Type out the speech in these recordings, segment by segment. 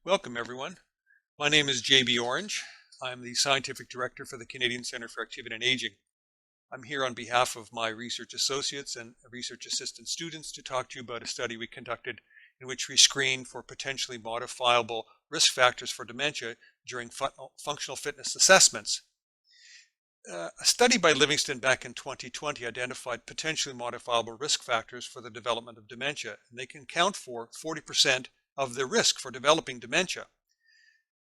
Welcome, everyone. My name is J.B. Orange. I'm the Scientific Director for the Canadian Centre for Activity and Aging. I'm here on behalf of my research associates and research assistant students to talk to you about a study we conducted in which we screened for potentially modifiable risk factors for dementia during functional fitness assessments. A study by Livingston back in 2020 identified potentially modifiable risk factors for the development of dementia, and they can count for 40% of the risk for developing dementia.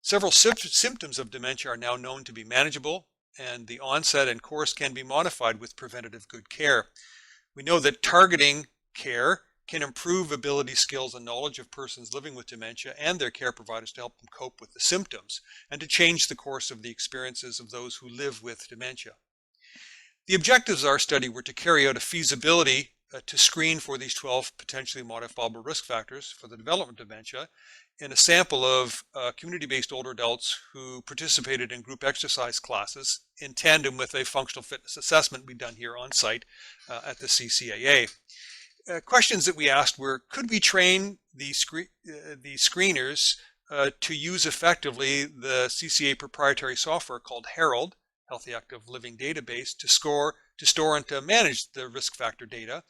Several symptoms of dementia are now known to be manageable, and the onset and course can be modified with preventative good care. We know that targeting care can improve ability, skills, and knowledge of persons living with dementia and their care providers to help them cope with the symptoms and to change the course of the experiences of those who live with dementia. The objectives of our study were to carry out a feasibility to screen for these 12 potentially modifiable risk factors for the development of dementia in a sample of community-based older adults who participated in group exercise classes in tandem with a functional fitness assessment we'd done here on site at the CCAA. Questions that we asked were, could we train the screeners to use effectively the CCAA proprietary software called Herald, Healthy Active Living Database, to store and to manage the risk factor data?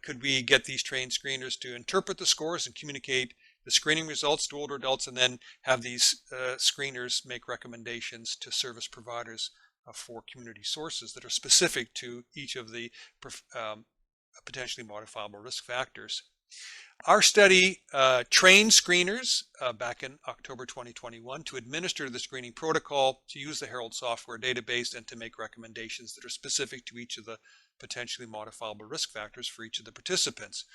Could we get these trained screeners to interpret the scores and communicate the screening results to older adults, and then have these screeners make recommendations to service providers for community sources that are specific to each of the potentially modifiable risk factors? Our study trained screeners back in October 2021 to administer the screening protocol, to use the Herald software database, and to make recommendations that are specific to each of the potentially modifiable risk factors for each of the participants.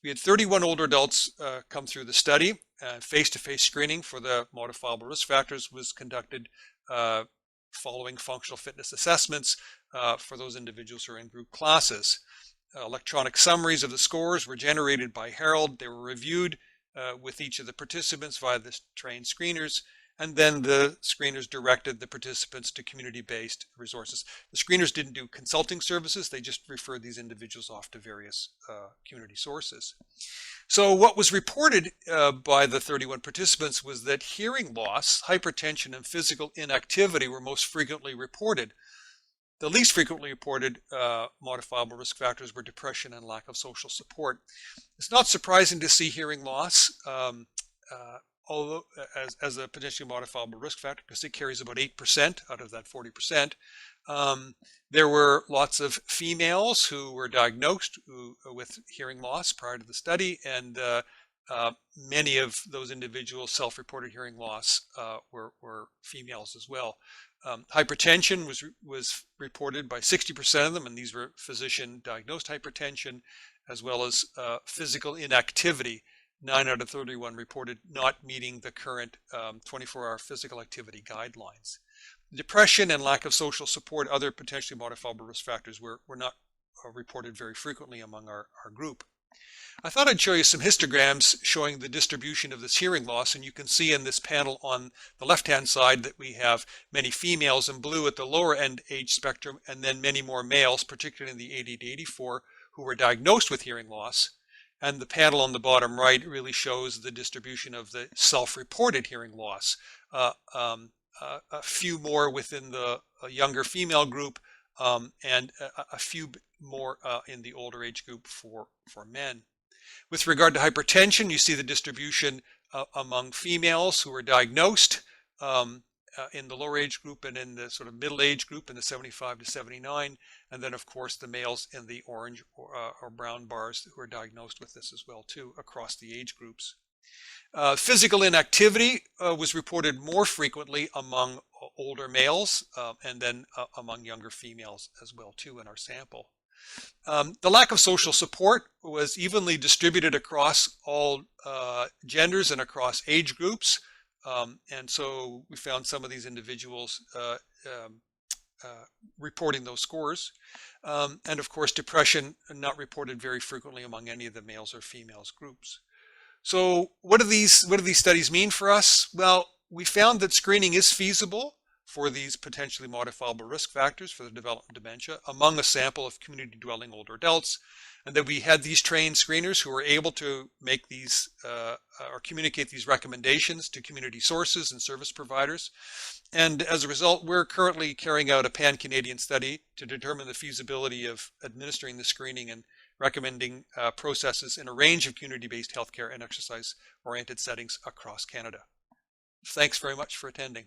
We had 31 older adults come through the study. Face-to-face screening for the modifiable risk factors was conducted following functional fitness assessments for those individuals who are in group classes. Electronic summaries of the scores were generated by Herald. They were reviewed with each of the participants via the trained screeners, and then the screeners directed the participants to community-based resources. The screeners didn't do consulting services. They just referred these individuals off to various community sources. So what was reported by the 31 participants was that hearing loss, hypertension, and physical inactivity were most frequently reported. The least frequently reported modifiable risk factors were depression and lack of social support. It's not surprising to see hearing loss although as a potentially modifiable risk factor, because it carries about 8% out of that 40%. There were lots of females who were diagnosed with hearing loss prior to the study, and many of those individuals self-reported hearing loss were females as well. Hypertension was reported by 60% of them, and these were physician-diagnosed hypertension, as well as physical inactivity. 9 out of 31 reported not meeting the current 24-hour physical activity guidelines. Depression and lack of social support, other potentially modifiable risk factors, were not reported very frequently among our group. I thought I'd show you some histograms showing the distribution of this hearing loss, and you can see in this panel on the left-hand side that we have many females in blue at the lower end age spectrum, and then many more males, particularly in the 80 to 84, who were diagnosed with hearing loss. And the panel on the bottom right really shows the distribution of the self-reported hearing loss. A few more within the younger female group, and a few more in the older age group for men. With regard to hypertension, you see the distribution among females who were diagnosed in the lower age group and in the sort of middle age group in the 75 to 79, and then of course the males in the orange or brown bars who are diagnosed with this as well too across the age groups. Physical inactivity was reported more frequently among older males and then among younger females as well too in our sample. The lack of social support was evenly distributed across all genders and across age groups, and so we found some of these individuals reporting those scores. And of course, depression not reported very frequently among any of the males or females groups. So what do these studies mean for us? Well, we found that screening is feasible for these potentially modifiable risk factors for the development of dementia among a sample of community dwelling older adults, and that we had these trained screeners who were able to make these or communicate these recommendations to community sources and service providers. And as a result, we're currently carrying out a pan-Canadian study to determine the feasibility of administering the screening and recommending processes in a range of community-based healthcare and exercise-oriented settings across Canada. Thanks very much for attending.